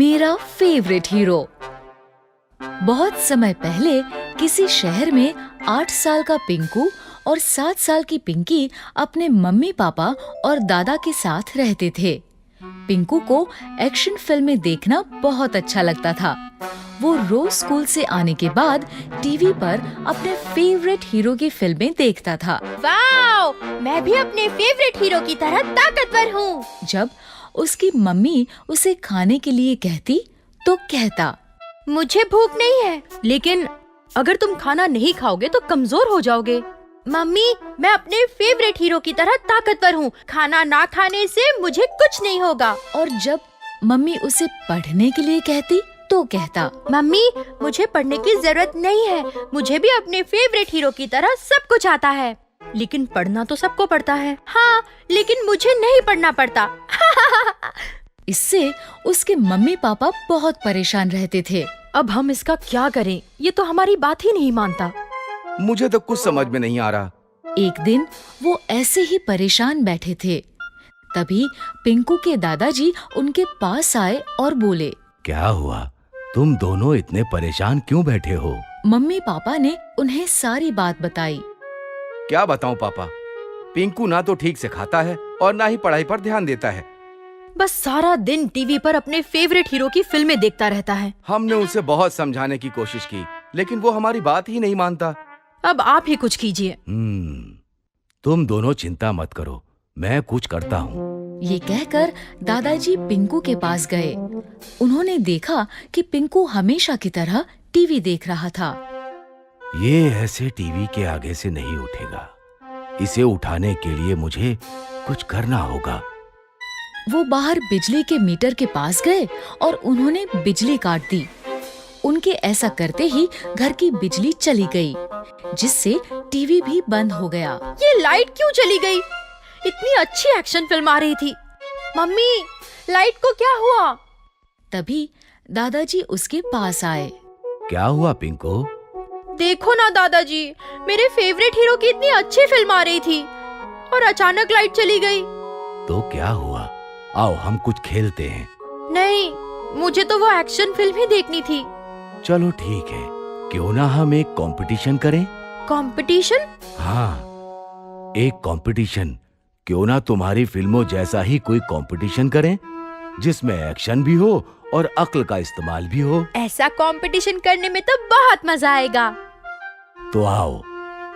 मेरा favourite hero. बहुत समय पहले किसी शहर में 8 साल का पिंकू और 7 साल की पिंकी अपने मम्मी पापा और दादा के साथ रहते थे। पिंकू को एक्शन फिल्में देखना बहुत अच्छा लगता था। वो रोज स्कूल से आने के बाद टीवी पर अपने फेवरेट हीरो की फिल्में देखता था। वाओ! मैं भी अपने फेवरेट हीरो की तरह ताकतवर हूँ। जब उसकी मम्मी उसे खाने के लिए कहती तो कहता, मुझे भूख नहीं है। लेकिन अगर तुम खाना नहीं खाओगे तो कमजोर हो जाओगे। मम्मी, मैं अपने फेवरेट हीरो की तरह ताकतवर हूँ। खाना ना खाने से मुझे कुछ नहीं होगा। और जब मम्मी उसे पढ़ने के लिए कहती तो कहता, मम्मी, मुझे पढ़ने की जरूरत नहीं है। मुझे भी अपने फेवरेट हीरो की तरह सब कुछ आता है। लेकिन पढ़ना तो सबको पड़ता है। हाँ, लेकिन मुझे नहीं पढ़ना पड़ता। इससे उसके मम्मी पापा बहुत परेशान रहते थे। अब हम इसका क्या करें? ये तो हमारी बात ही नहीं मानता। मुझे तो कुछ समझ में नहीं आ रहा। एक दिन वो ऐसे ही परेशान बैठे थे। तभी पिंकू के दादाजी उनके पास आए और बोले, क्या हुआ? तुम दोनों इतने परेशान क्यों बैठे हो? मम्मी पापा ने उन्हें सारी बात बताई। क्या बताऊं पापा, पिंकू ना तो ठीक से खाता है और ना ही पढ़ाई पर ध्यान देता है। बस सारा दिन टीवी पर अपने फेवरेट हीरो की फिल्में देखता रहता है। हमने उसे बहुत समझाने की कोशिश की, लेकिन वो हमारी बात ही नहीं मानता। अब आप ही कुछ कीजिए। तुम दोनों चिंता मत करो, मैं कुछ करता हूँ। ये कहकर दादाजी पिंकू के पास गए। उन्होंने देखा कि पिंकू हमेशा की तरह टीवी देख रहा था। ये ऐसे टीवी के आगे से नहीं उठेगा। इसे उठाने के लिए मुझे कुछ करना होगा। वो बाहर बिजली के मीटर के पास गए और उन्होंने बिजली काट दी। उनके ऐसा करते ही घर की बिजली चली गई, जिससे टीवी भी बंद हो गया। ये लाइट क्यों चली गई? इतनी अच्छी एक्शन फिल्म आ रही थी। मम्मी, लाइट को क्या हुआ? तभी दादाजी उसके पास आए। क्या हुआ पिंकू? देखो ना दादाजी, मेरे फेवरेट हीरो की इतनी अच्छी फिल्म आ रही थी और अचानक लाइट चली गई। तो क्या हुआ? आओ हम कुछ खेलते हैं। नहीं, मुझे तो वो एक्शन फिल्म ही देखनी थी। चलो ठीक है, क्यों ना हम एक कंपटीशन करें? कंपटीशन? हाँ, एक कंपटीशन। क्यों ना तुम्हारी फिल्मों जैसा ही कोई कंपटीशन करें, जिसमें एक्शन भी हो और अक्ल का इस्तेमाल भी हो। ऐसा कंपटीशन करने में तो बहुत मजा आएगा। तो आओ,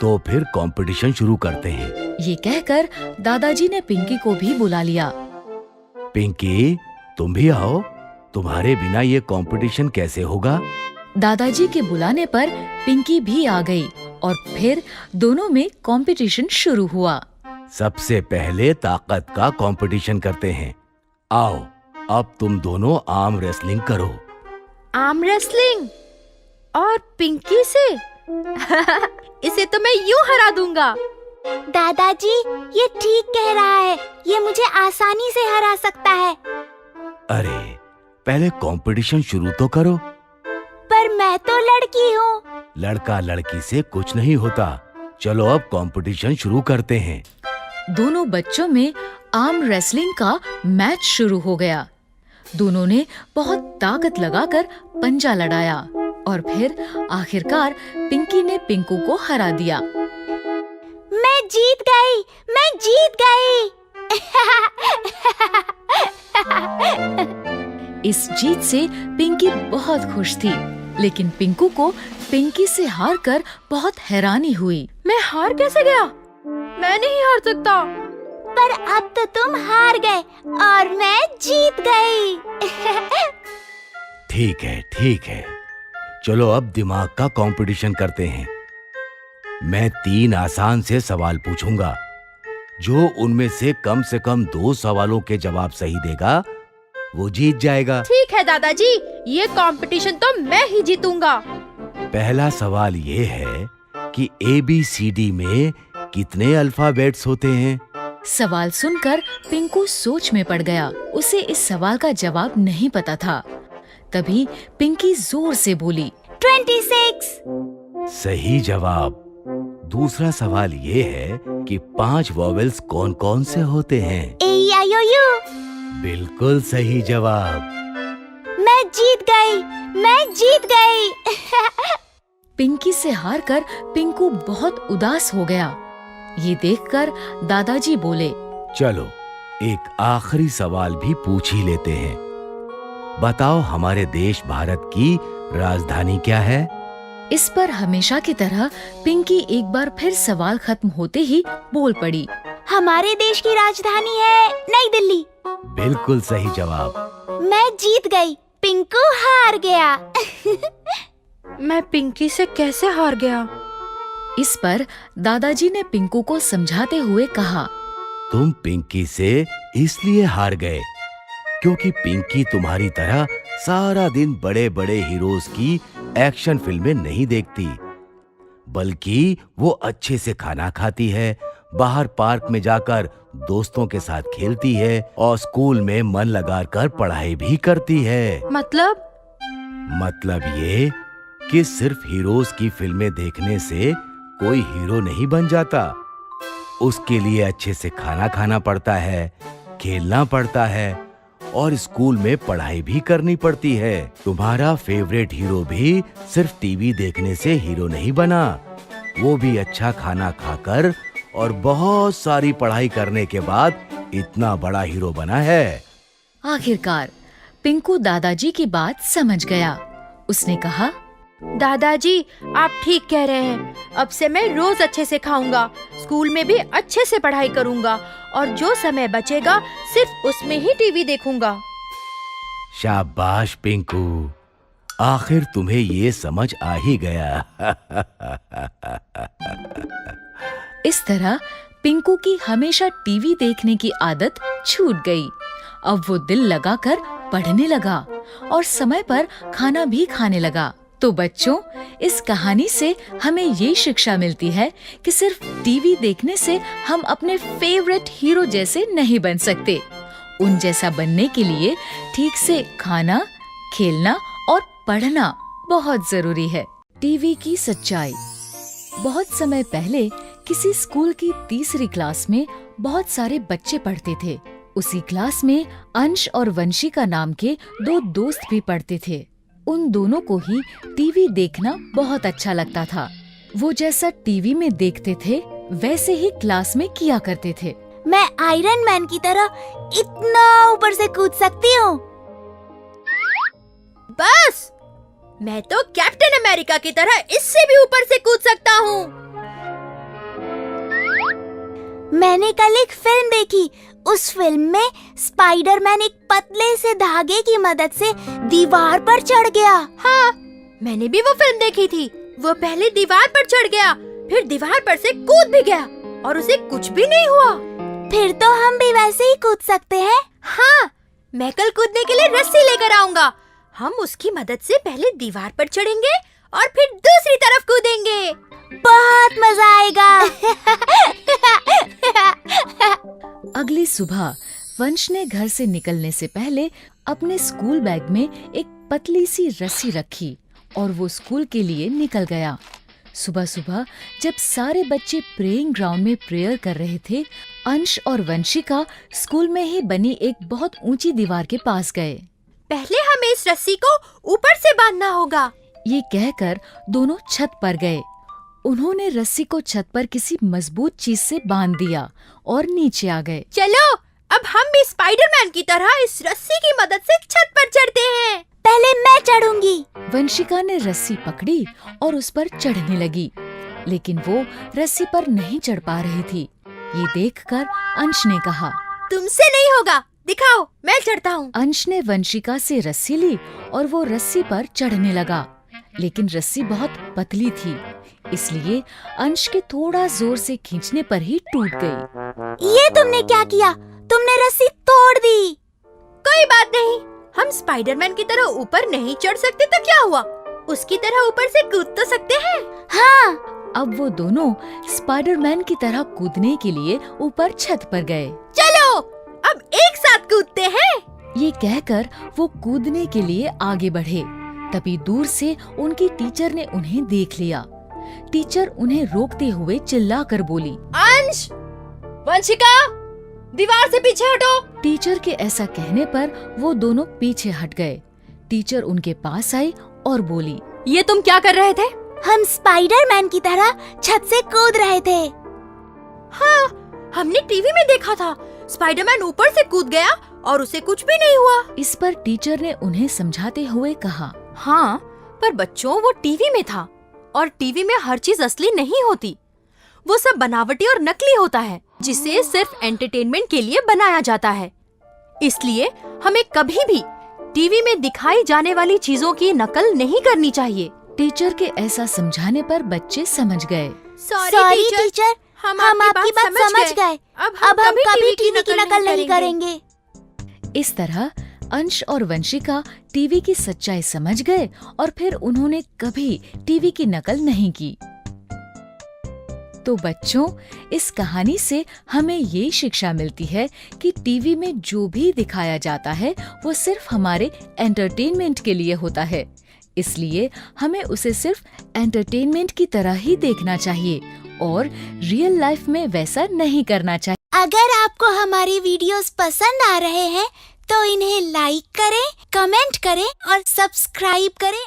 तो फिर कंपटीशन शुरू करते हैं। ये कहकर दादाजी ने पिंकी को भी बुला लिया। पिंकी, तुम भी आओ। तुम्हारे बिना ये कंपटीशन कैसे होगा? दादाजी के बुलाने पर पिंकी भी आ गई और फिर दोनों में कंपटीशन शुरू हुआ। सबसे पहले ताकत का कंपटीशन करते हैं। आओ, अब तुम दोनों आर्म रेसलिंग करो। Arm wrestling? और पिंकी से? इसे तो मैं यूं हरा दूंगा। दादाजी, ये ठीक कह रहा है। ये मुझे आसानी से हरा सकता है। अरे, पहले कंपटीशन शुरू तो करो। पर मैं तो लड़की हूँ। लड़का लड़की से कुछ नहीं होता। चलो अब कंपटीशन शुरू करते हैं। दोनों बच्चों में आर्म रेसलिंग का मैच शुरू हो गया। दोनों ने बहुत ताकत लगाकर पंजा लड़ाया और फिर आखिरकार पिंकी ने पिंकू को हरा दिया। मैं जीत गई, मैं जीत गई। इस जीत से पिंकी बहुत खुश थी, लेकिन पिंकू को पिंकी से हारकर बहुत हैरानी हुई। मैं हार कैसे गया? मैं नहीं हार सकता। पर अब तो तुम हार गए और मैं जीत गई। ठीक है। चलो अब दिमाग का कंपटीशन करते हैं। मैं 3 आसान से सवाल पूछूंगा। जो उनमें से कम 2 सवालों के जवाब सही देगा, वो जीत जाएगा। ठीक है दादाजी, ये कंपटीशन तो मैं ही जीतूंगा। पहला सवाल ये है कि ABCD में कितने अल्फाबेट्स होते हैं? सवाल सुनकर पिंकू सोच में पड़ गया। उसे इस सवाल का जवाब नहीं पता था। तभी पिंकी जोर से बोली, 26। सही जवाब। दूसरा सवाल ये है कि 5 वॉवेल्स कौन कौन से होते हैं? A, E, I, O, U। बिल्कुल सही जवाब। मैं जीत गई, मैं जीत गई। पिंकी से हारकर पिंकू बहुत उदास हो गया। ये देखकर दादाजी बोले, चलो एक आखिरी सवाल भी पूछ ही लेते हैं। बताओ हमारे देश भारत की राजधानी क्या है? इस पर हमेशा की तरह पिंकी एक बार फिर सवाल खत्म होते ही बोल पड़ी। हमारे देश की राजधानी है नई दिल्ली। बिल्कुल सही जवाब। मैं जीत गई, पिंकू हार गया। मैं पिंकी से कैसे हार गया? इस पर दादाजी ने पिंकू को समझाते हुए कहा, तुम पिंकी से इसलिए हार गए क्योंकि पिंकी तुम्हारी तरह सारा दिन बड़े बड़े हीरोज की एक्शन फिल्में नहीं देखती, बल्कि वो अच्छे से खाना खाती है, बाहर पार्क में जाकर दोस्तों के साथ खेलती है और स्कूल में मन लगाकर पढ़ाई भी करती है। मतलब ये कि सिर्फ हीरोज की फिल्में देखने से कोई हीरो नहीं बन जाता। उसके लिए अच्छे से खाना खाना पड़ता है, खेलना पड़ता है और स्कूल में पढ़ाई भी करनी पड़ती है। तुम्हारा फेवरेट हीरो भी सिर्फ टीवी देखने से हीरो नहीं बना, वो भी अच्छा खाना खाकर और बहुत सारी पढ़ाई करने के बाद इतना बड़ा हीरो बना है। आखिरकार पिंकू दादाजी की बात समझ गया। उसने कहा, दादाजी आप ठीक कह रहे हैं। अब से मैं रोज अच्छे से खाऊंगा, स्कूल में भी अच्छे से पढ़ाई करूंगा और जो समय बचेगा सिर्फ उसमें ही टीवी देखूंगा। शाबाश पिंकू, आखिर तुम्हें ये समझ आ ही गया। इस तरह पिंकू की हमेशा टीवी देखने की आदत छूट गई। अब वो दिल लगाकर पढ़ने लगा और समय पर खाना भी खाने लगा। तो बच्चों, इस कहानी से हमें ये शिक्षा मिलती है कि सिर्फ टीवी देखने से हम अपने फेवरेट हीरो जैसे नहीं बन सकते। उन जैसा बनने के लिए ठीक से खाना, खेलना और पढ़ना बहुत जरूरी है। टीवी की सच्चाई। बहुत समय पहले किसी स्कूल की तीसरी क्लास में बहुत सारे बच्चे पढ़ते थे। उसी क्लास में अंश और वंशिका नाम के दो दोस्त भी पढ़ते थे। उन दोनों को ही टीवी देखना बहुत अच्छा लगता था। वो जैसा टीवी में देखते थे वैसे ही क्लास में किया करते थे। मैं आयरन मैन की तरह इतना ऊपर से कूद सकती हूँ। बस, मैं तो कैप्टन अमेरिका की तरह इससे भी ऊपर से कूद सकता हूँ। मैंने कल एक फिल्म देखी। उस फिल्म में स्पाइडरमैन एक पतले से धागे की मदद से दीवार पर चढ़ गया। हाँ, मैंने भी वो फिल्म देखी थी। वो पहले दीवार पर चढ़ गया, फिर दीवार पर से कूद भी गया और उसे कुछ भी नहीं हुआ। फिर तो हम भी वैसे ही कूद सकते हैं। हाँ, मैं कल कूदने के लिए रस्सी लेकर आऊंगा। हम उसकी मदद से पहले दीवार पर चढ़ेंगे और फिर दूसरी तरफ कूदेंगे। बहुत मजा आएगा। अगली सुबह वंश ने घर से निकलने से पहले अपने स्कूल बैग में एक पतली सी रस्सी रखी और वो स्कूल के लिए निकल गया। सुबह सुबह जब सारे बच्चे प्रेइंग ग्राउंड में प्रेयर कर रहे थे, अंश और वंशिका स्कूल में ही बनी एक बहुत ऊंची दीवार के पास गए। पहले हमें इस रस्सी को ऊपर से बांधना होगा। ये कहकर दोनों छत पर गए। उन्होंने रस्सी को छत पर किसी मजबूत चीज से बांध दिया और नीचे आ गए। चलो, अब हम भी स्पाइडरमैन की तरह इस रस्सी की मदद से छत पर चढ़ते हैं। पहले मैं चढ़ूंगी। वंशिका ने रस्सी पकड़ी और उस पर चढ़ने लगी, लेकिन वो रस्सी पर नहीं चढ़ पा रही थी। ये देखकर अंश ने कहा, तुमसे नहीं होगा, दिखाओ, मैं चढ़ता हूँ। अंश ने वंशिका से रस्सी ली और वो रस्सी पर चढ़ने लगा, लेकिन रस्सी बहुत पतली थी, इसलिए अंश के थोड़ा जोर से खींचने पर ही टूट गई। ये तुमने क्या किया? तुमने रस्सी तोड़ दी। कोई बात नहीं, हम स्पाइडरमैन की तरह ऊपर नहीं चढ़ सकते तो क्या हुआ, उसकी तरह ऊपर से कूद तो सकते हैं। हाँ। अब वो दोनों स्पाइडरमैन की तरह कूदने के लिए ऊपर छत पर गए। चलो, अब एक साथ कूदते हैं। ये कहकर वो कूदने के लिए आगे बढ़े। तभी दूर से उनकी टीचर ने उन्हें देख लिया। टीचर उन्हें रोकते हुए चिल्लाकर बोली, अंश, वंशिका, दीवार से पीछे हटो। टीचर के ऐसा कहने पर वो दोनों पीछे हट गए। टीचर उनके पास आई और बोली, ये तुम क्या कर रहे थे? हम स्पाइडरमैन की तरह छत से कूद रहे थे। हाँ, हमने टीवी में देखा था। स्पाइडरमैन ऊपर से कूद गया और उसे कुछ भी नहीं हुआ। इस पर टीचर ने उन्हें समझाते हुए कहा, हाँ, पर बच्चों, वो टीवी में था और टीवी में हर चीज असली नहीं होती। वो सब बनावटी और नकली होता है, जिसे सिर्फ एंटरटेनमेंट के लिए बनाया जाता है। इसलिए हमें कभी भी टीवी में दिखाई जाने वाली चीजों की नकल नहीं करनी चाहिए। टीचर के ऐसा समझाने पर बच्चे समझ गए। सॉरी टीचर, हम आपकी बात समझ गए। अब हम कभी टीवी की नकल नहीं करेंगे। इस तरह अंश और वंशिका टीवी की सच्चाई समझ गए और फिर उन्होंने कभी टीवी की नकल नहीं की। तो बच्चों, इस कहानी से हमें ये शिक्षा मिलती है कि टीवी में जो भी दिखाया जाता है वो सिर्फ हमारे एंटरटेनमेंट के लिए होता है। इसलिए हमें उसे सिर्फ एंटरटेनमेंट की तरह ही देखना चाहिए और रियल लाइफ में वैसा नहीं करना चाहिए। अगर आपको हमारी वीडियोस पसंद आ रहे हैं तो इन्हें लाइक करें, कमेंट करें और सब्सक्राइब करें।